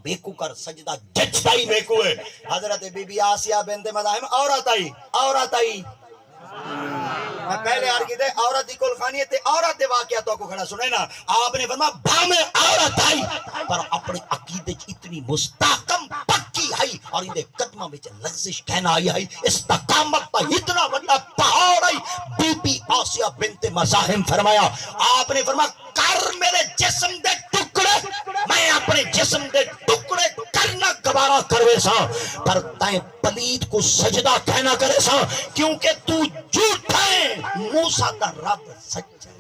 बेकू कर सजदा जचदा ही बेकू है। हजरत बीबी आसिया बिनते मज़ाहिम औरत आई मैं पहले अर्ज की औरत की कुलखानी ते औरत दे वाकया तो को खड़ा सुने ना। आपने फरमाया भामे औरत आई पर अपने अकीदे च इतनी मुस्तहकम पक्की आई और इनके कदमां विच लज़िश कहना आई है इस्तिकामत का इतना बड़ा पहाड़ आई। बीबी आसिया बिनते मज़ाहिम फरमाया आपने फरमाया कर मेरे जिस्म दे टुकड़े मैं अपने जिस्म दे टुकड़े करना गवारा करवे सा पर तैं पलीद को सजदा कहना करे सा क्योंकि तू झूठा है मूसा का रब सच्चा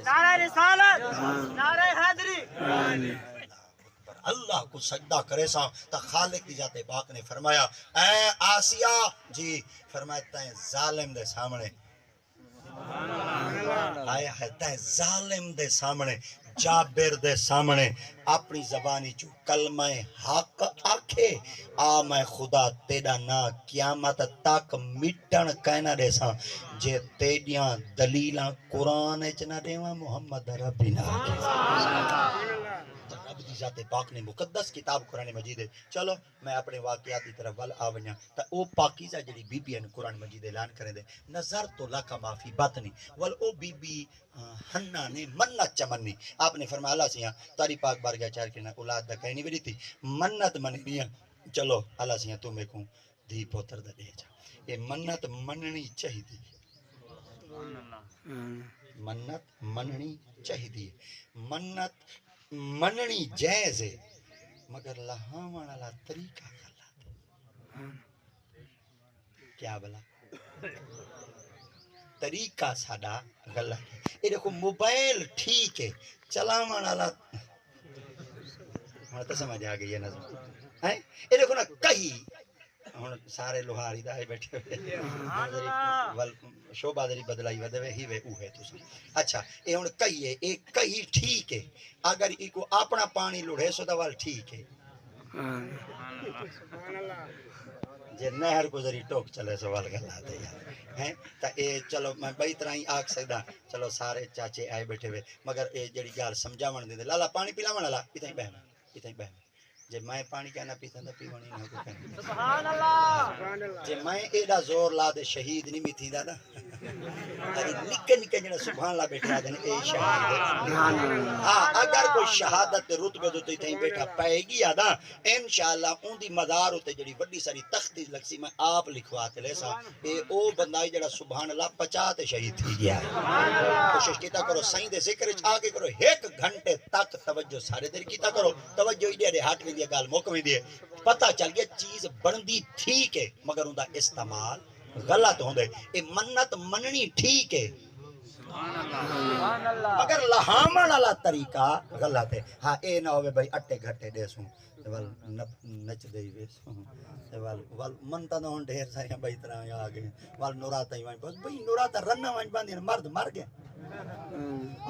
नारा रिसालत नारा हैदरी अल्लाह को सजदा करे सा तो खालिक की जाते पाक ने फरमाया ऐ आसिया जी फरमाया तैं जालिम दे सामने आया है तैं जालिम दे सामने जाबिर दे सामने अपनी जबानी चू कलमा हक आखे आ मैं खुदा तेरा ना कियामत तक मिटन कहना देसा जे तेडियां दलीलां कुरान च ना देवा मोहम्मद रब्बी ना रब दी जाते पाक ने मुकद्दस किताब कुरान मजीद है। चलो मैं अपने वाकयात की तरफ वल आव냐 ता ओ पाकीज़ा जड़ी बीबी ने कुरान मजीद ऐलान करे दे नजर तो लका माफी बतनी वल ओ बीबी हन्ना ने मन्नत चमन्नी आपने फरमाया अल्लाह सिया तारी पाक बारगाह चार के ना औलाद दा कहनी वेरी थी मन्नत मननी चलो अल्लाह सिया तू मेरे को धी पुत्र दा दे जा ये मन्नत मननी चाहिदी मन्नत मननी चाहिदी मन्नत मननी जायज है मगर लहावण वाला तरीका गलत क्या बोला तरीका साडा गलत है। ये देखो मोबाइल ठीक है चलावण वाला हाँ तो समझ आ गई है नजर है। ये देखो ना कहीं ਹੁਣ ਸਾਰੇ ਲੋਹਾਰੀ ਦਾ बैठे वल शोभा दरी बदलाई वदवे ही वे उहे तुसा अच्छा ये हुन कही है एक कही ठीक है अगर इको अपना पानी लुढ़े सो दवाल ठीक है जे नहर गुजरी टोक चले सवाल गला दे यार हैं ता ए चलो मैं बई तरह ही आख सकदा चलो सारे चाचे आए बैठे वे मगर ए जड़ी गाल समझावण दे लाला पानी पिलावण वाला इतई बहना जे मैं पानी कहना पीता तो पीवणी ना को कहना सुभान अल्लाह जे मैं एडा जोर ला दे शहीद नहीं मी थींदा ना अरे निके निके जड़ा सुभान अल्लाह बैठा दे ए शहीद हां अगर कोई शहादत दे रुतबे दे ते थई बैठा पाएगी आदा इंशाअल्लाह उंदी मजार उते जड़ी बड़ी सारी तख्ती लगसी मैं आप लिखवा के लेसा ए ओ बंदा जड़ा सुभान अल्लाह 50 ते शहीद थी गया कोशिश कीता करो सही दे जिक्र च आगे करो 1 घंटे तक तवज्जो सारे देर कीता करो तवज्जो इडे हट वी गाल मुक वी पता चल गया चीज बनदी ठीक है मगर उनका इस्तेमाल गलत होंदे ए मन्नत मननी ठीक है मगर लहावण वाला तरीका गलत है। हाँ ए ना होवे भाई अट्टे घट्टे देसू वल नच दे वेसू वल वल मनता ना हुन ढेर सारी भाई तरह आ गए वल नुराता ही बस भाई नुराता रन्ना वंज बांधी मर्द मर गए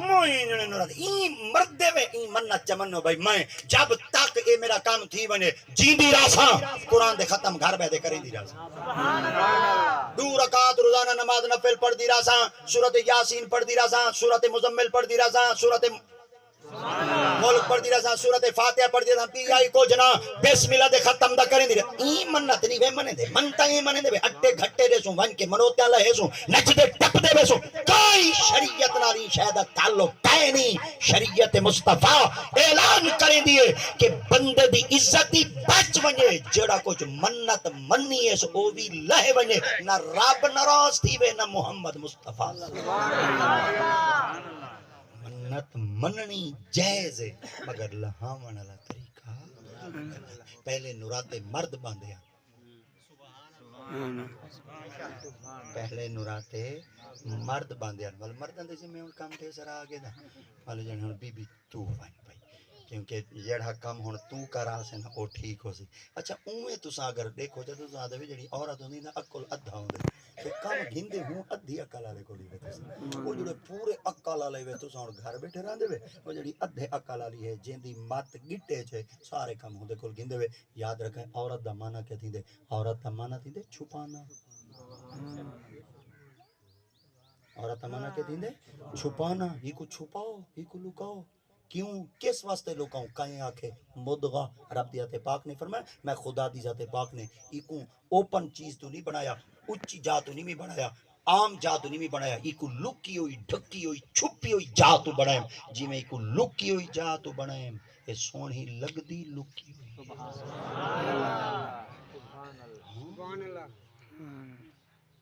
मोइन नुराता ई मर्दे वे ई मन्नत चमनो भाई मैं जब तक ए मेरा काम थी बने जींदी रासा कुरान दे खत्म घर बैठे करेंदी रासा सुभान अल्लाह 2 रकात रोजाना नमाज नफल पढ़ दी रासा सूरत यासीन पढ़ दी रासा सूरत मुजम्मिल पढ़ दी रासा सूरत मुल्क पढ़ दी रासा सूरत फातिहा पढ़ दी रासा पी आई को जना बिस्मिल्लाह दे खत्म दा करेंदी ई मन्नत नहीं वे मने दे मनता ई मने दे अट्टे घट्टे दे सु वन के मनोत्या लहे सु नचदे टपदे वे सु कोई शरीयत नाली शायद ताल्लुक है नहीं शरीयत मुस्तफा ऐलान करेंदी है कि बंदे दी इज्जत ही बच वने जेड़ा कुछ मन्नत मन्नी है सो ओ भी लहे वने ना रब नाराज थी वे ना मोहम्मद मुस्तफा मन्नत मननी जायज है मगर लहावण वाला तरीका पहले नुराते मर्द बांधे पहले नुराते मर्द बांधे वाल मर्दां दे जिम्मे हुन काम ढेर सारा आ गया वाले जने हुन बीबी तू वन भाई क्योंकि जेड़ा काम हुन तू करा से ना ओ ठीक हो सी अच्छा उवे तुसा अगर देखो जदों तुसा दे जेड़ी औरत होंदी ना अक्ल अद्धा होंदे ते काम घिंदे हूं अद्धी अक्ल वाले कोली वे तुसा ओ जेड़े पूरे अक्ल वाले वे तुसा हुन घर बैठे रहंदे वे ओ जेड़ी अद्धे अक्ल वाली है जिंदी मत गिट्टे छे सारे काम होंदे कोल घिंदे वे याद रखे औरत दा माना के थींदे औरत दा माना थींदे छुपाना औरत दा माना के थींदे छुपाना ही को छुपाओ ही को लुकाओ کیوں کس واسطے لوکاں کہیں آکھے مدغہ رب دی ذات پاک نے فرمایا میں خدا دی ذات پاک نے ایکوں اوپن چیز تو نہیں بنایا اچھی جا تو نہیں بنایا عام جا تو نہیں بنایا ایکو لکی ہوئی ڈھکی ہوئی چھپی ہوئی جا تو بنائیں جی میں ایکو لکی ہوئی جا تو بنائیں یہ سونی لگدی لکی ہوئی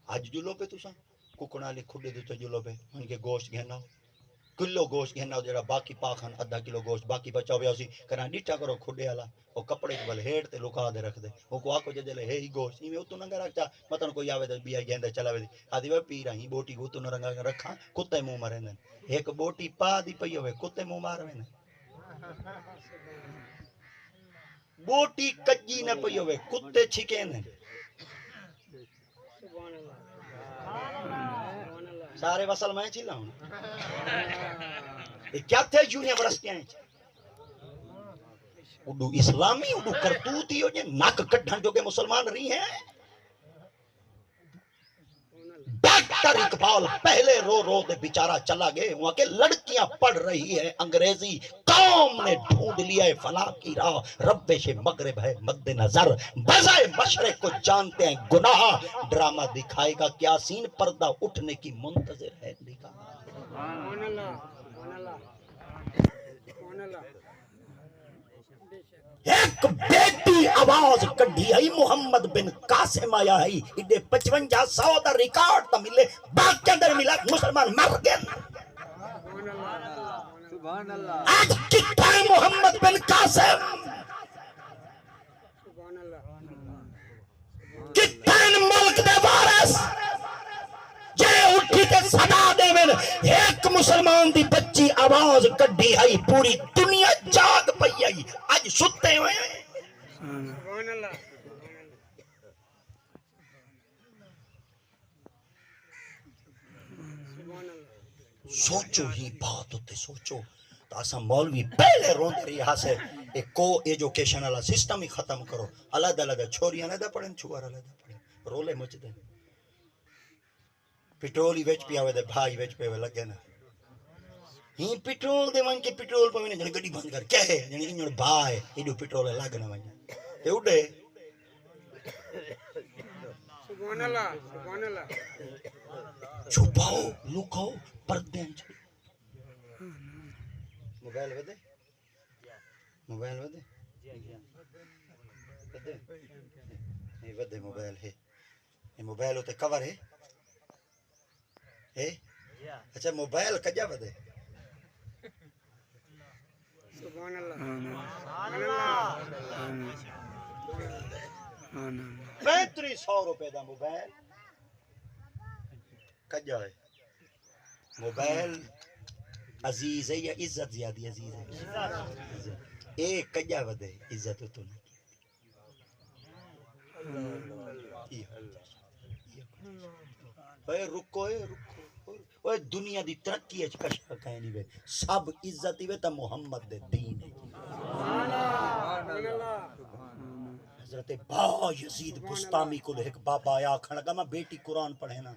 آج جلو پہ تساں ککڑا لے کھڈے دیتے جلو پہ ان کے گوشت گھنا کلو گوشت گھنا جڑا باقی پاکھن آدھا کلو گوشت باقی بچاؤ بھی اسی کنا ڈٹا کرو کھڈے والا او کپڑے تے بل ہیڑ تے لکا دے رکھ دے او کو آکو جے ہے ہی گوشت ایویں اتو نہ رکھتا متن کوئی آوے تے بیا گیندا چلا وے آدی وے پی رہی بوٹی کو تو نہ رنگا رکھاں کتے منہ مرندن ایک بوٹی پا دی پئی ہوے کتے منہ مار وین بوٹی کجی نہ پئی ہوے کتے چھکیندن سارے وصل میں چلا ہوں یہ کیا تھے یونیورسٹیاں اڈو اسلامی اڈو کرتوتی ہو جے ناک کڈھن جو کہ مسلمان رہی ہیں ڈاکٹر اقبال پہلے رو رو دے بیچارہ چلا گئے وہاں کہ لڑکیاں پڑھ رہی ہے انگریزی قوم نے ڈھونڈ لیا ہے فلاح کی راہ ربش مغرب ہے مد نظر بزائے مشرق کو جانتے ہیں گناہ ڈرامہ دکھائے گا کیا سین پردہ اٹھنے کی منتظر ہے ایک بیٹی آواز کڑھی آئی محمد بن قاسم آیا ہے ایڈے 5500 دا ریکارڈ تا ملے باقی اندر ملا مسلمان مر گئے آج کتھا ہے محمد بن قاسم کتھا ہے ملک دے وارث جے اٹھی تے صدا دے میں ایک مسلمان دی بچی آواز کڑھی آئی پوری دنیا جاگ پئی آئی آج ستے ہوئے سبحان اللہ سوچو ہی بات ہوتے سوچو تو اسا مولوی پہلے روندے رہی ہاسے ایک کو ایجوکیشن والا سسٹم ہی ختم کرو علیحدہ علیحدہ چھوریاں نہ پڑھن چھوار علیحدہ پڑھن رولے مچ دے پٹرول ہی وچ پیا ہوئے دے بھائی وچ پہ ہوئے لگے نا ہی پٹرول دے وان کے پٹرول پہ جنے گڈی بند کر کیا ہے جنے انجن بھائی ایڈو پٹرول لگنا وان تے اڈے سبحان اللہ چھپاؤ لکاؤ پردے موبائل ودے موبائل ودے ودے نہیں ودے موبائل ہے یہ موبائل ہوتے کور ہے اچھا موبائل کجا ودے سبحان اللہ 3500 روپے دا موبائل کجا ہے موبائل عزیز ہے یا عزت زیادی عزیز ہے ایک کجا ودے عزت تو نہیں رکو رکو دنیا دی ترقی اچ کشا کہیں نہیں وے سب عزت ہی وے تا محمد دے دین ہے حضرت با یزید بستامی کو ایک بابا آیا کھڑا گا میں بیٹی قرآن پڑھے نا